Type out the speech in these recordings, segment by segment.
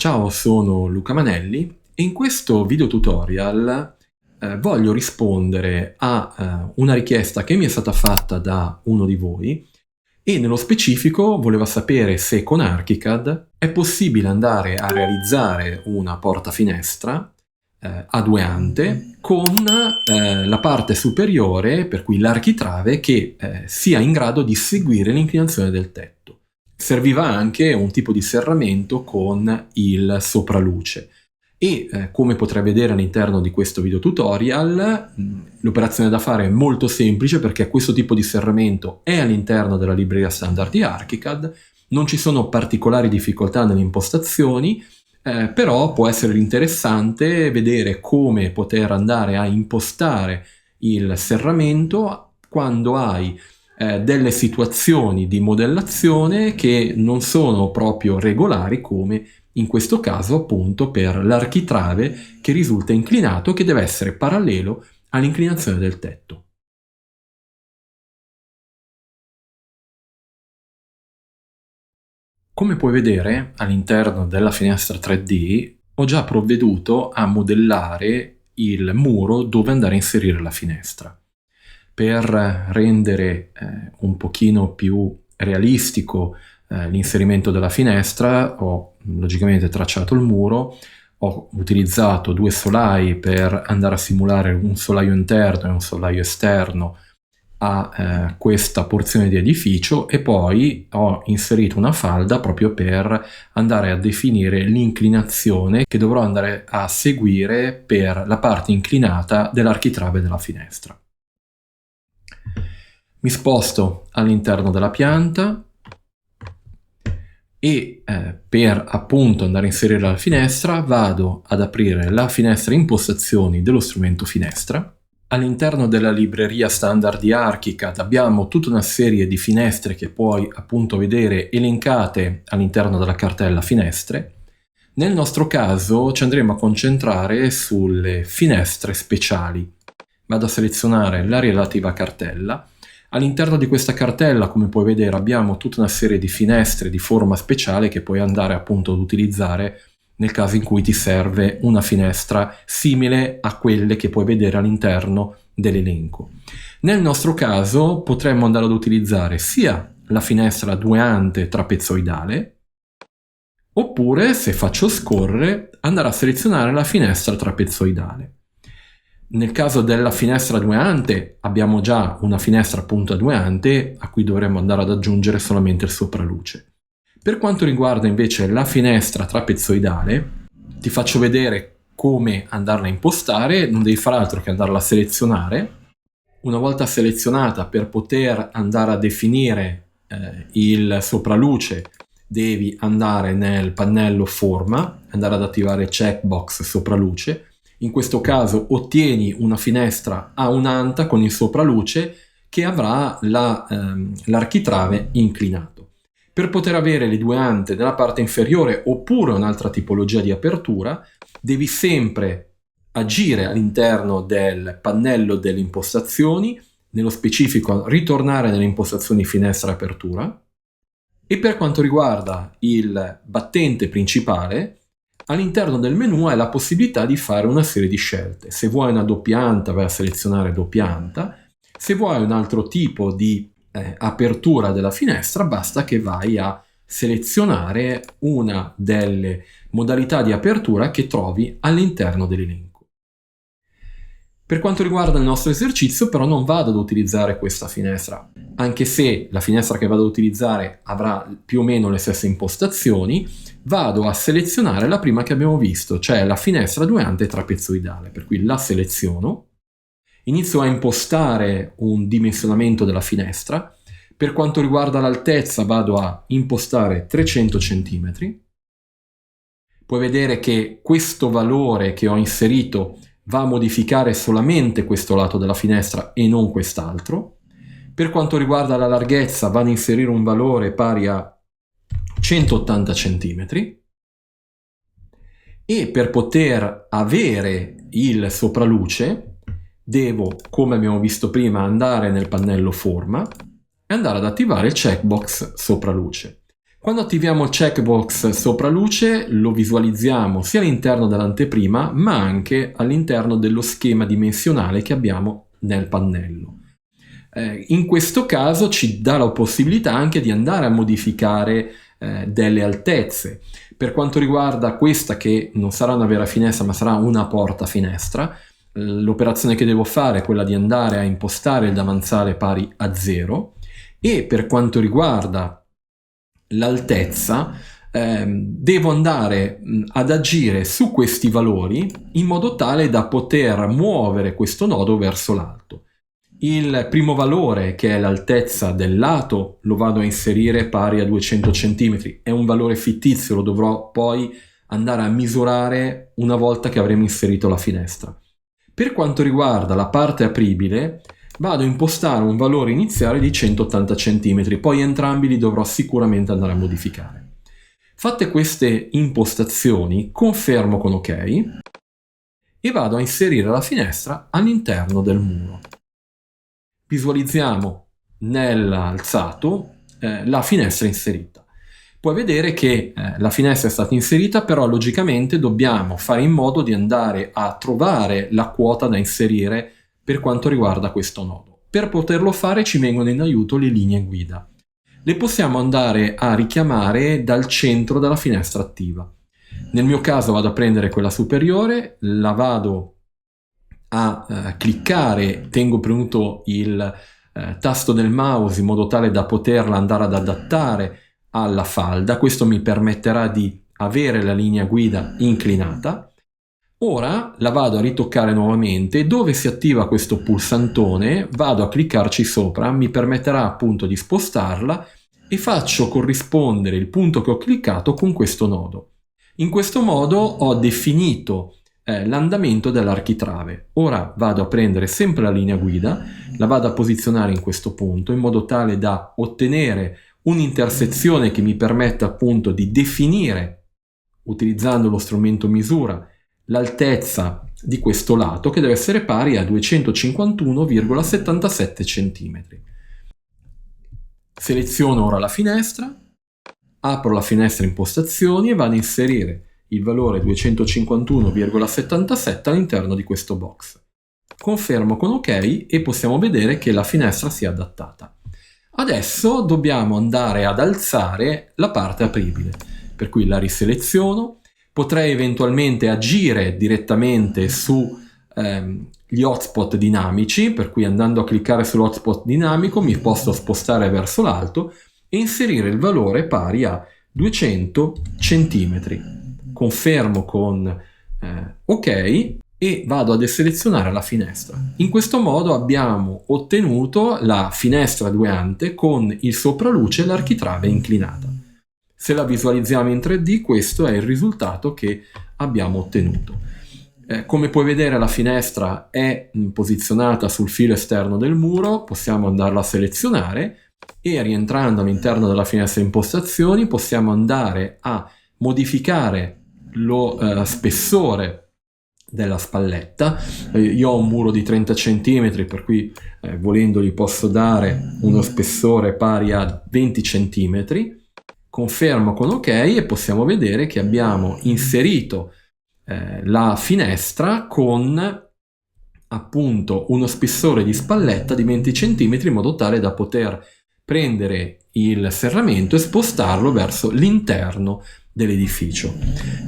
Ciao, sono Luca Manelli e in questo video tutorial voglio rispondere a una richiesta che mi è stata fatta da uno di voi e nello specifico voleva sapere se con Archicad è possibile andare a realizzare una porta-finestra a due ante con la parte superiore, per cui l'architrave, che sia in grado di seguire l'inclinazione del tetto. Serviva anche un tipo di serramento con il sopraluce e come potrai vedere all'interno di questo video tutorial l'operazione da fare è molto semplice perché questo tipo di serramento è all'interno della libreria standard di Archicad, non ci sono particolari difficoltà nelle impostazioni, però può essere interessante vedere come poter andare a impostare il serramento quando hai delle situazioni di modellazione che non sono proprio regolari, come in questo caso appunto per l'architrave che risulta inclinato, che deve essere parallelo all'inclinazione del tetto. Come puoi vedere all'interno della finestra 3D ho già provveduto a modellare il muro dove andare a inserire la finestra. Per rendere un pochino più realistico l'inserimento della finestra ho logicamente tracciato il muro, ho utilizzato due solai per andare a simulare un solaio interno e un solaio esterno a questa porzione di edificio e poi ho inserito una falda proprio per andare a definire l'inclinazione che dovrò andare a seguire per la parte inclinata dell'architrave della finestra. Mi sposto all'interno della pianta e per appunto andare a inserire la finestra vado ad aprire la finestra impostazioni dello strumento finestra. All'interno della libreria standard di Archicad abbiamo tutta una serie di finestre che puoi appunto vedere elencate all'interno della cartella finestre. Nel nostro caso ci andremo a concentrare sulle finestre speciali. Vado a selezionare la relativa cartella. All'interno di questa cartella, come puoi vedere, abbiamo tutta una serie di finestre di forma speciale che puoi andare appunto ad utilizzare nel caso in cui ti serve una finestra simile a quelle che puoi vedere all'interno dell'elenco. Nel nostro caso potremmo andare ad utilizzare sia la finestra a due ante trapezoidale, oppure, se faccio scorrere, andare a selezionare la finestra trapezoidale. Nel caso della finestra a due ante abbiamo già una finestra appunto a due ante a cui dovremmo andare ad aggiungere solamente il sopraluce. Per quanto riguarda invece la finestra trapezoidale, ti faccio vedere come andarla a impostare. Non devi fare altro che andarla a selezionare. Una volta selezionata, per poter andare a definire il sopraluce, devi andare nel pannello forma, andare ad attivare checkbox sopraluce. In questo caso ottieni una finestra a un'anta con il sopraluce che avrà l'architrave inclinato. Per poter avere le due ante nella parte inferiore oppure un'altra tipologia di apertura, devi sempre agire all'interno del pannello delle impostazioni, nello specifico ritornare nelle impostazioni finestra apertura, e per quanto riguarda il battente principale, all'interno del menu hai la possibilità di fare una serie di scelte. Se vuoi una doppia anta vai a selezionare doppia anta, se vuoi un altro tipo di apertura della finestra basta che vai a selezionare una delle modalità di apertura che trovi all'interno dell'elenco. Per quanto riguarda il nostro esercizio però non vado ad utilizzare questa finestra, anche se la finestra che vado ad utilizzare avrà più o meno le stesse impostazioni. Vado a selezionare la prima che abbiamo visto, cioè la finestra a due ante trapezoidale, per cui la seleziono. Inizio a impostare un dimensionamento della finestra. Per quanto riguarda l'altezza vado a impostare 300 cm. Puoi vedere che questo valore che ho inserito va a modificare solamente questo lato della finestra e non quest'altro. Per quanto riguarda la larghezza vado a inserire un valore pari a 180 cm. E per poter avere il sopraluce devo, come abbiamo visto prima, andare nel pannello forma e andare ad attivare il checkbox sopraluce. Quando attiviamo il checkbox sopra luce lo visualizziamo sia all'interno dell'anteprima ma anche all'interno dello schema dimensionale che abbiamo nel pannello. In questo caso ci dà la possibilità anche di andare a modificare delle altezze. Per quanto riguarda questa, che non sarà una vera finestra ma sarà una porta finestra, l'operazione che devo fare è quella di andare a impostare il davanzale pari a 0, e per quanto riguarda l'altezza devo andare ad agire su questi valori in modo tale da poter muovere questo nodo verso l'alto. Il primo valore, che è l'altezza del lato, lo vado a inserire pari a 200 cm. È un valore fittizio, lo dovrò poi andare a misurare una volta che avremo inserito la finestra. Per quanto riguarda la parte apribile, vado a impostare un valore iniziale di 180 cm, poi entrambi li dovrò sicuramente andare a modificare. Fatte queste impostazioni, confermo con OK e vado a inserire la finestra all'interno del muro. Visualizziamo nell'alzato la finestra inserita. Puoi vedere che la finestra è stata inserita, però logicamente dobbiamo fare in modo di andare a trovare la quota da inserire per quanto riguarda questo nodo. Per poterlo fare ci vengono in aiuto le linee guida. Le possiamo andare a richiamare dal centro della finestra attiva. Nel mio caso vado a prendere quella superiore, la vado a cliccare, tengo premuto il tasto del mouse in modo tale da poterla andare ad adattare alla falda. Questo mi permetterà di avere la linea guida inclinata. Ora la vado a ritoccare nuovamente. Dove si attiva questo pulsantone vado a cliccarci sopra, mi permetterà appunto di spostarla e faccio corrispondere il punto che ho cliccato con questo nodo. In questo modo ho definito l'andamento dell'architrave. Ora vado a prendere sempre la linea guida, la vado a posizionare in questo punto in modo tale da ottenere un'intersezione che mi permetta appunto di definire, utilizzando lo strumento misura, l'altezza di questo lato, che deve essere pari a 251,77 cm. Seleziono ora la finestra, apro la finestra impostazioni e vado a inserire il valore 251,77 all'interno di questo box. Confermo con OK e possiamo vedere che la finestra si è adattata. Adesso dobbiamo andare ad alzare la parte apribile, per cui la riseleziono. Potrei eventualmente agire direttamente su gli hotspot dinamici, per cui andando a cliccare sull'hotspot dinamico mi posso spostare verso l'alto e inserire il valore pari a 200 cm. Confermo con OK e vado a deselezionare la finestra. In questo modo abbiamo ottenuto la finestra a due ante con il sopraluce e l'architrave inclinata. Se la visualizziamo in 3D, questo è il risultato che abbiamo ottenuto. Come puoi vedere, la finestra è posizionata sul filo esterno del muro, possiamo andarla a selezionare e, rientrando all'interno della finestra impostazioni, possiamo andare a modificare lo spessore della spalletta. Io ho un muro di 30 cm, per cui volendo gli posso dare uno spessore pari a 20 cm. Confermo con OK e possiamo vedere che abbiamo inserito la finestra con appunto uno spessore di spalletta di 20 cm in modo tale da poter prendere il serramento e spostarlo verso l'interno dell'edificio.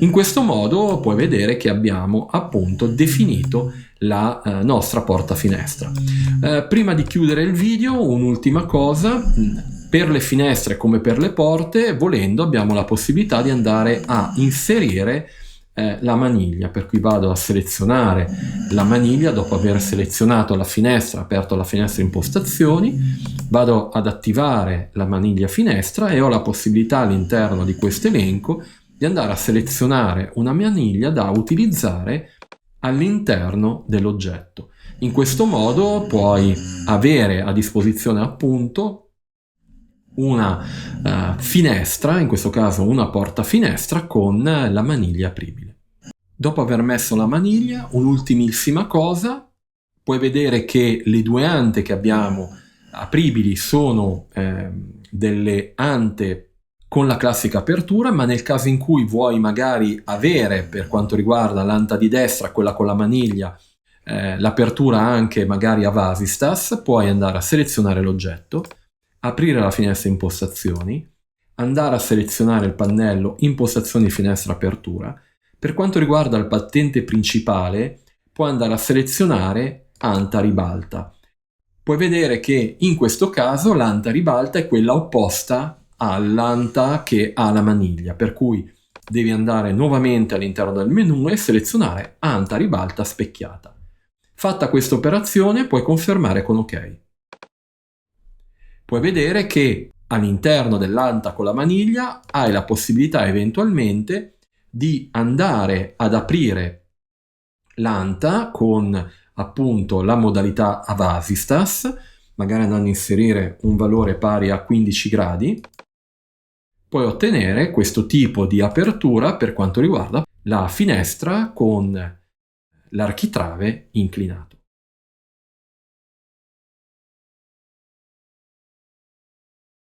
In questo modo puoi vedere che abbiamo appunto definito la nostra porta finestra. Prima di chiudere il video, un'ultima cosa: per le finestre come per le porte, volendo, abbiamo la possibilità di andare a inserire la maniglia, per cui vado a selezionare la maniglia dopo aver selezionato la finestra, aperto la finestra impostazioni, vado ad attivare la maniglia finestra e ho la possibilità all'interno di questo elenco di andare a selezionare una maniglia da utilizzare all'interno dell'oggetto. In questo modo puoi avere a disposizione appunto una finestra, in questo caso una porta finestra con la maniglia apribile. Dopo aver messo la maniglia, un'ultimissima cosa: puoi vedere che le due ante che abbiamo apribili sono delle ante con la classica apertura, ma nel caso in cui vuoi magari avere, per quanto riguarda l'anta di destra, quella con la maniglia, l'apertura anche magari a vasistas, puoi andare a selezionare l'oggetto, aprire la finestra impostazioni, andare a selezionare il pannello impostazioni finestra apertura. Per quanto riguarda il battente principale, puoi andare a selezionare anta ribalta. Puoi vedere che in questo caso l'anta ribalta è quella opposta all'anta che ha la maniglia, per cui devi andare nuovamente all'interno del menu e selezionare anta ribalta specchiata. Fatta questa operazione puoi confermare con OK. Puoi vedere che all'interno dell'anta con la maniglia hai la possibilità eventualmente di andare ad aprire l'anta con appunto la modalità a vasistas, magari andando a inserire un valore pari a 15 gradi, puoi ottenere questo tipo di apertura per quanto riguarda la finestra con l'architrave inclinato.